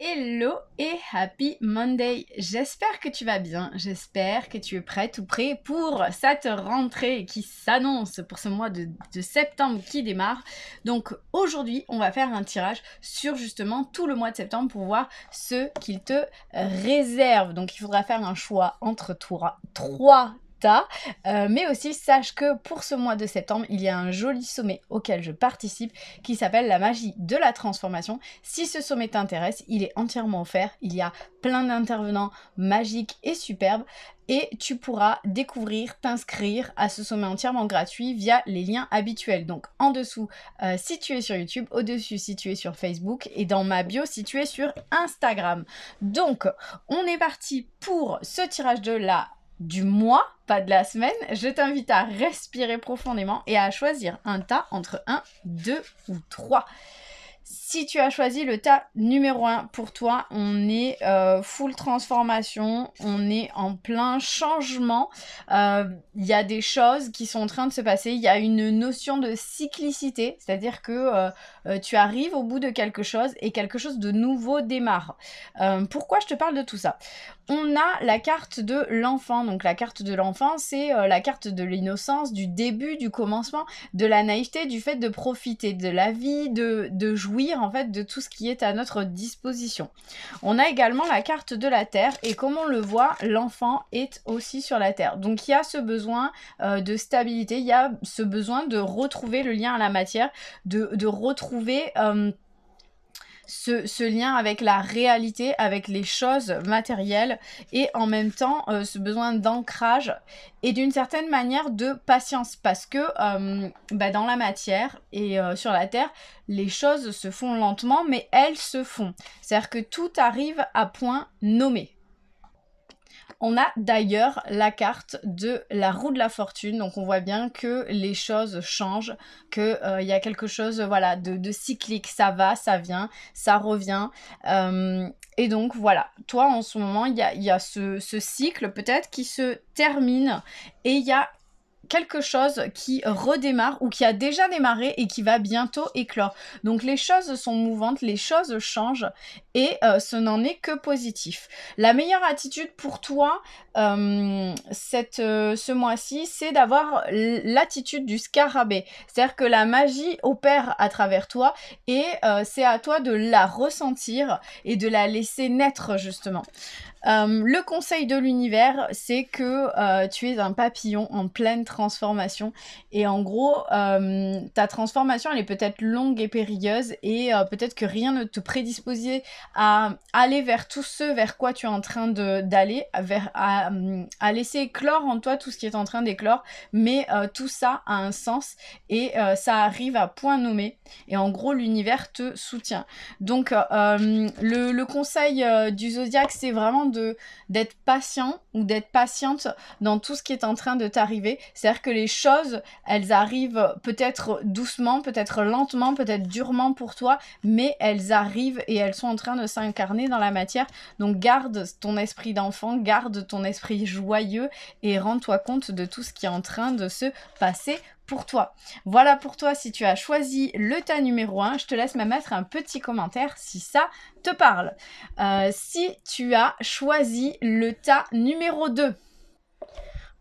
Hello et happy Monday. J'espère que tu vas bien, j'espère que tu es prête ou prêt pour cette rentrée qui s'annonce pour ce mois de septembre qui démarre. Donc aujourd'hui, on va faire un tirage sur justement tout le mois de septembre pour voir ce qu'il te réserve. Donc il faudra faire un choix entre trois tas. Mais aussi sache que pour ce mois de septembre, il y a un joli sommet auquel je participe qui s'appelle la magie de la transformation. Si ce sommet t'intéresse, il est entièrement offert. Il y a plein d'intervenants magiques et superbes et tu pourras découvrir, t'inscrire à ce sommet entièrement gratuit via les liens habituels. Donc en dessous si tu es sur YouTube, au-dessus si tu es sur Facebook et dans ma bio si tu es sur Instagram. Donc on est parti pour ce tirage du mois, pas de la semaine. Je t'invite à respirer profondément et à choisir un tas entre 1, 2 ou 3. Si tu as choisi le tas numéro 1 pour toi, on est full transformation, on est en plein changement. Il y a des choses qui sont en train de se passer, il y a une notion de cyclicité, c'est-à-dire que tu arrives au bout de quelque chose et quelque chose de nouveau démarre. Pourquoi je te parle de tout ça ? On a la carte de l'enfant. Donc la carte de l'enfant, c'est la carte de l'innocence, du début, du commencement, de la naïveté, du fait de profiter de la vie, de jouir en fait de tout ce qui est à notre disposition. On a également la carte de la terre et comme on le voit, l'enfant est aussi sur la terre. Donc il y a ce besoin de stabilité, il y a ce besoin de retrouver le lien à la matière, de retrouver ce lien avec la réalité, avec les choses matérielles et en même temps ce besoin d'ancrage et d'une certaine manière de patience parce que dans la matière et sur la terre, les choses se font lentement mais elles se font. C'est-à-dire que tout arrive à point nommé. On a d'ailleurs la carte de la roue de la fortune, donc on voit bien que les choses changent, qu'il y a quelque chose voilà, de cyclique, ça va, ça vient, ça revient. Et donc voilà, toi en ce moment, il y a ce cycle peut-être qui se termine et il y a quelque chose qui redémarre ou qui a déjà démarré et qui va bientôt éclore. Donc les choses sont mouvantes, les choses changent et ce n'en est que positif. La meilleure attitude pour toi ce mois-ci, c'est d'avoir l'attitude du scarabée. C'est-à-dire que la magie opère à travers toi et c'est à toi de la ressentir et de la laisser naître justement. Le conseil de l'univers, c'est que tu es un papillon en pleine transformation et en gros, ta transformation, elle est peut-être longue et périlleuse et peut-être que rien ne te prédisposait à aller vers tout ce vers quoi tu es en train d'aller, à laisser éclore en toi tout ce qui est en train d'éclore, mais tout ça a un sens et ça arrive à point nommé et en gros, l'univers te soutient. Donc, le conseil du zodiaque, c'est vraiment d'être patient ou d'être patiente dans tout ce qui est en train de t'arriver. C'est-à-dire que les choses, elles arrivent peut-être doucement, peut-être lentement, peut-être durement pour toi, mais elles arrivent et elles sont en train de s'incarner dans la matière. Donc garde ton esprit d'enfant, garde ton esprit joyeux et rends-toi compte de tout ce qui est en train de se passer pour toi. Voilà pour toi si tu as choisi le tas numéro 1. Je te laisse me mettre un petit commentaire si ça te parle. Si tu as choisi le tas numéro 2.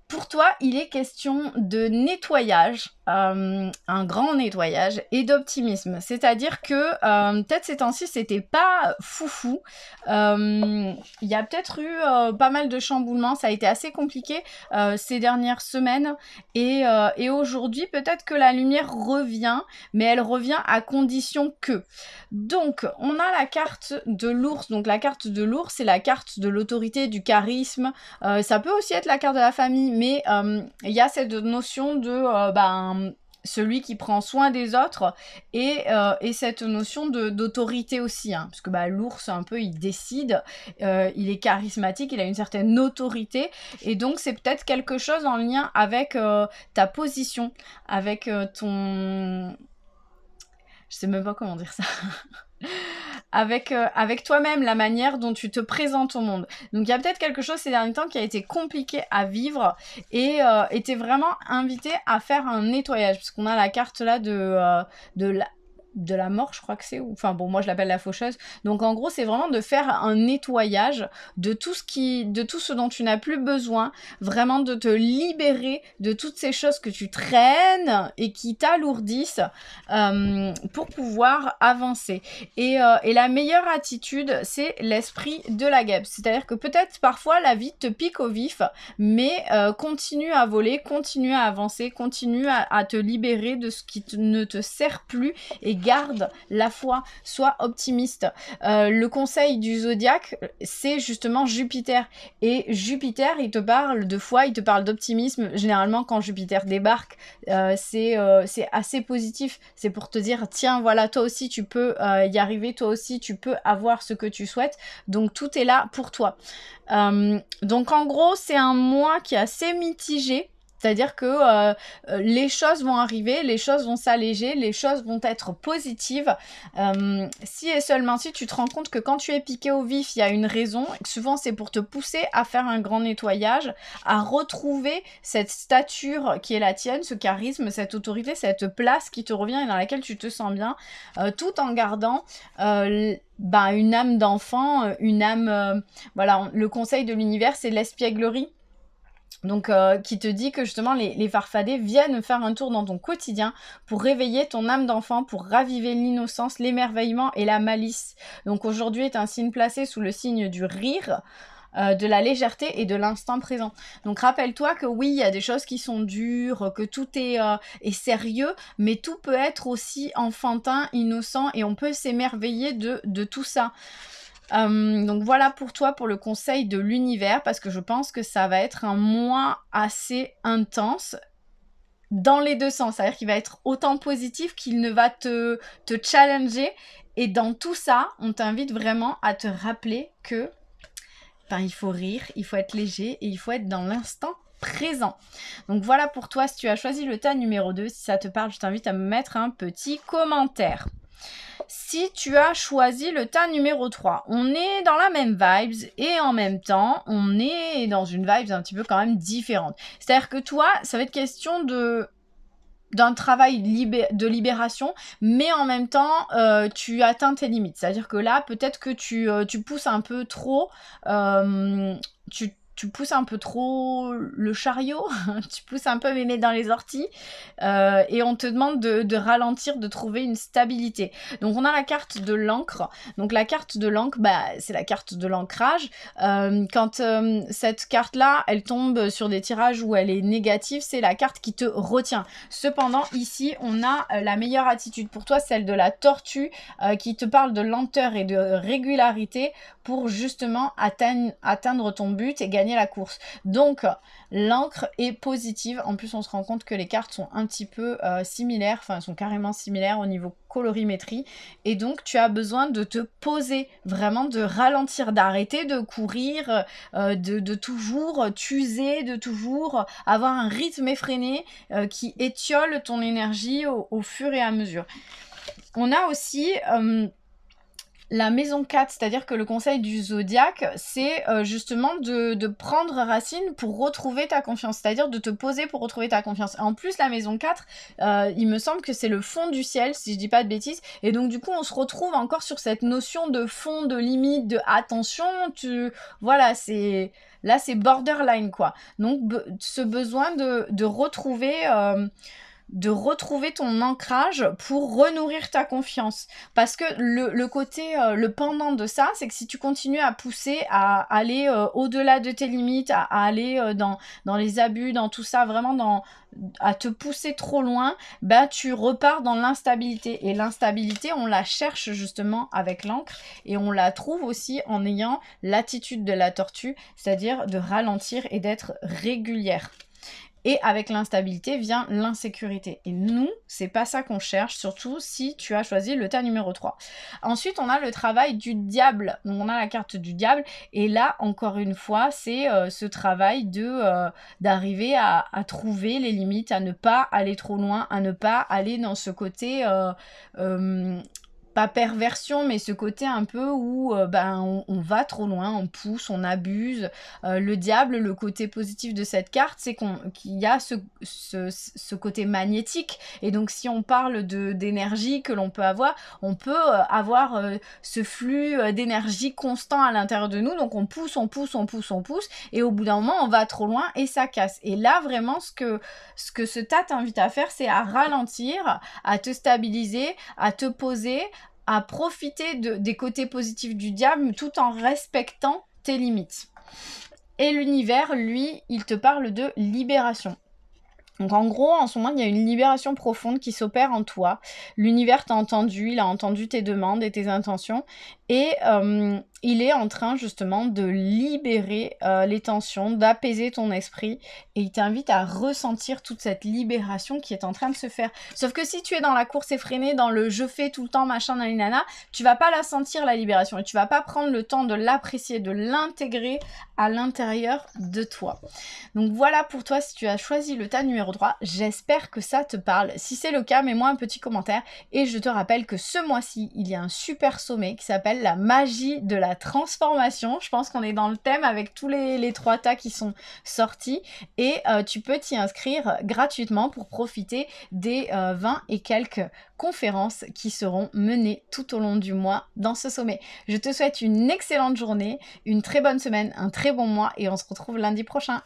Pour toi, il est question de nettoyage, un grand nettoyage et d'optimisme. C'est-à-dire que peut-être ces temps-ci, c'était pas foufou. Il y a peut-être eu pas mal de chamboulements. Ça a été assez compliqué ces dernières semaines. Et aujourd'hui, peut-être que la lumière revient, mais elle revient à condition que. Donc, on a la carte de l'ours. Donc, la carte de l'ours, c'est la carte de l'autorité, du charisme. Ça peut aussi être la carte de la famille, mais il y a cette notion de celui qui prend soin des autres et cette notion d'autorité aussi, hein, parce que l'ours un peu il décide, il est charismatique, il a une certaine autorité et donc c'est peut-être quelque chose en lien avec ta position, avec ton... Je sais même pas comment dire ça. Avec toi-même, la manière dont tu te présentes au monde. Donc il y a peut-être quelque chose ces derniers temps qui a été compliqué à vivre et t'es vraiment invité à faire un nettoyage parce qu'on a la carte là de de la mort, je crois que c'est, enfin bon, moi je l'appelle la faucheuse. Donc en gros, c'est vraiment de faire un nettoyage de tout ce dont tu n'as plus besoin, vraiment de te libérer de toutes ces choses que tu traînes et qui t'alourdissent pour pouvoir avancer. Et la meilleure attitude, c'est l'esprit de la guêpe. C'est-à-dire que peut-être parfois la vie te pique au vif, mais continue à voler, continue à avancer, continue à te libérer de ce qui ne te sert plus et garde la foi, sois optimiste. Le conseil du zodiaque, c'est justement Jupiter. Et Jupiter, il te parle de foi, il te parle d'optimisme. Généralement, quand Jupiter débarque, c'est assez positif. C'est pour te dire, tiens, voilà, toi aussi, tu peux y arriver, toi aussi, tu peux avoir ce que tu souhaites. Donc, tout est là pour toi. Donc, en gros, c'est un mois qui est assez mitigé. C'est-à-dire que les choses vont arriver, les choses vont s'alléger, les choses vont être positives. Si et seulement si tu te rends compte que quand tu es piqué au vif, il y a une raison. Souvent, c'est pour te pousser à faire un grand nettoyage, à retrouver cette stature qui est la tienne, ce charisme, cette autorité, cette place qui te revient et dans laquelle tu te sens bien, tout en gardant une âme d'enfant, une âme... voilà, le conseil de l'univers, c'est l'espièglerie. Donc, qui te dit que justement les farfadets viennent faire un tour dans ton quotidien pour réveiller ton âme d'enfant, pour raviver l'innocence, l'émerveillement et la malice. Donc aujourd'hui est un signe placé sous le signe du rire, de la légèreté et de l'instant présent. Donc rappelle-toi que oui, il y a des choses qui sont dures, que tout est sérieux, mais tout peut être aussi enfantin, innocent et on peut s'émerveiller de tout ça. Donc voilà pour toi, pour le conseil de l'univers, parce que je pense que ça va être un mois assez intense dans les deux sens, c'est-à-dire qu'il va être autant positif qu'il ne va te challenger, et dans tout ça, on t'invite vraiment à te rappeler que il faut rire, il faut être léger et il faut être dans l'instant présent. Donc voilà pour toi, si tu as choisi le tas numéro 2, si ça te parle, je t'invite à me mettre un petit commentaire. Si tu as choisi le tas numéro 3, on est dans la même vibes et en même temps, on est dans une vibes un petit peu quand même différente. C'est-à-dire que toi, ça va être question d'un travail de libération, mais en même temps, tu atteins tes limites. C'est-à-dire que là, peut-être que tu pousses un peu trop, tu pousses un peu trop le chariot, tu pousses un peu mémé dans les orties, et on te demande de ralentir, de trouver une stabilité. Donc on a la carte de l'encre. Donc la carte de l'encre, c'est la carte de l'ancrage. Quand cette carte-là, elle tombe sur des tirages où elle est négative, c'est la carte qui te retient. Cependant, ici, on a la meilleure attitude pour toi, celle de la tortue, qui te parle de lenteur et de régularité pour justement atteindre ton but et gagner la course. Donc, l'encre est positive. En plus, on se rend compte que les cartes sont un petit peu similaires, enfin, elles sont carrément similaires au niveau colorimétrie. Et donc, tu as besoin de te poser, vraiment de ralentir, d'arrêter de courir, de toujours t'user, de toujours avoir un rythme effréné qui étiole ton énergie au fur et à mesure. On a aussi... la maison 4, c'est-à-dire que le conseil du zodiaque, c'est justement de prendre racine pour retrouver ta confiance, c'est-à-dire de te poser pour retrouver ta confiance. En plus, la maison 4, il me semble que c'est le fond du ciel, si je dis pas de bêtises, et donc du coup, on se retrouve encore sur cette notion de fond, de limite, de attention, voilà, là, c'est borderline, quoi. Donc, ce besoin de retrouver ton ancrage pour renourrir ta confiance. Parce que le côté, le pendant de ça, c'est que si tu continues à pousser, à aller au-delà de tes limites, à aller dans les abus, dans tout ça, vraiment à te pousser trop loin, tu repars dans l'instabilité. Et l'instabilité, on la cherche justement avec l'encre et on la trouve aussi en ayant l'attitude de la tortue, c'est-à-dire de ralentir et d'être régulière. Et avec l'instabilité vient l'insécurité. Et nous, c'est pas ça qu'on cherche, surtout si tu as choisi le tas numéro 3. Ensuite, on a le travail du diable. Donc, on a la carte du diable. Et là, encore une fois, c'est ce travail d'arriver à trouver les limites, à ne pas aller trop loin, à ne pas aller dans ce côté... pas perversion, mais ce côté un peu où on va trop loin, on pousse, on abuse. Le diable, le côté positif de cette carte, c'est qu'il y a ce côté magnétique. Et donc, si on parle d'énergie que l'on peut avoir, on peut avoir ce flux d'énergie constant à l'intérieur de nous. Donc, on pousse, on pousse, on pousse, on pousse. Et au bout d'un moment, on va trop loin et ça casse. Et là, vraiment, ce que ce tas t'invite à faire, c'est à ralentir, à te stabiliser, à te poser, à profiter des côtés positifs du diable tout en respectant tes limites. Et l'univers, lui, il te parle de libération. Donc en gros, en ce moment, il y a une libération profonde qui s'opère en toi. L'univers t'a entendu, il a entendu tes demandes et tes intentions. Et il est en train justement de libérer les tensions, d'apaiser ton esprit. Et il t'invite à ressentir toute cette libération qui est en train de se faire. Sauf que si tu es dans la course effrénée, dans le je fais tout le temps, machin, naninana, tu vas pas la sentir, la libération. Et tu vas pas prendre le temps de l'apprécier, de l'intégrer à l'intérieur de toi. Donc voilà pour toi si tu as choisi le tas numéro 3. J'espère que ça te parle. Si c'est le cas, mets-moi un petit commentaire. Et je te rappelle que ce mois-ci, il y a un super sommet qui s'appelle la magie de la transformation. Je pense qu'on est dans le thème avec tous les 3 tas qui sont sortis. Et tu peux t'y inscrire gratuitement pour profiter des 20 et quelques conférences qui seront menées tout au long du mois dans ce sommet. Je te souhaite une excellente journée, une très bonne semaine, un très bon mois et on se retrouve lundi prochain.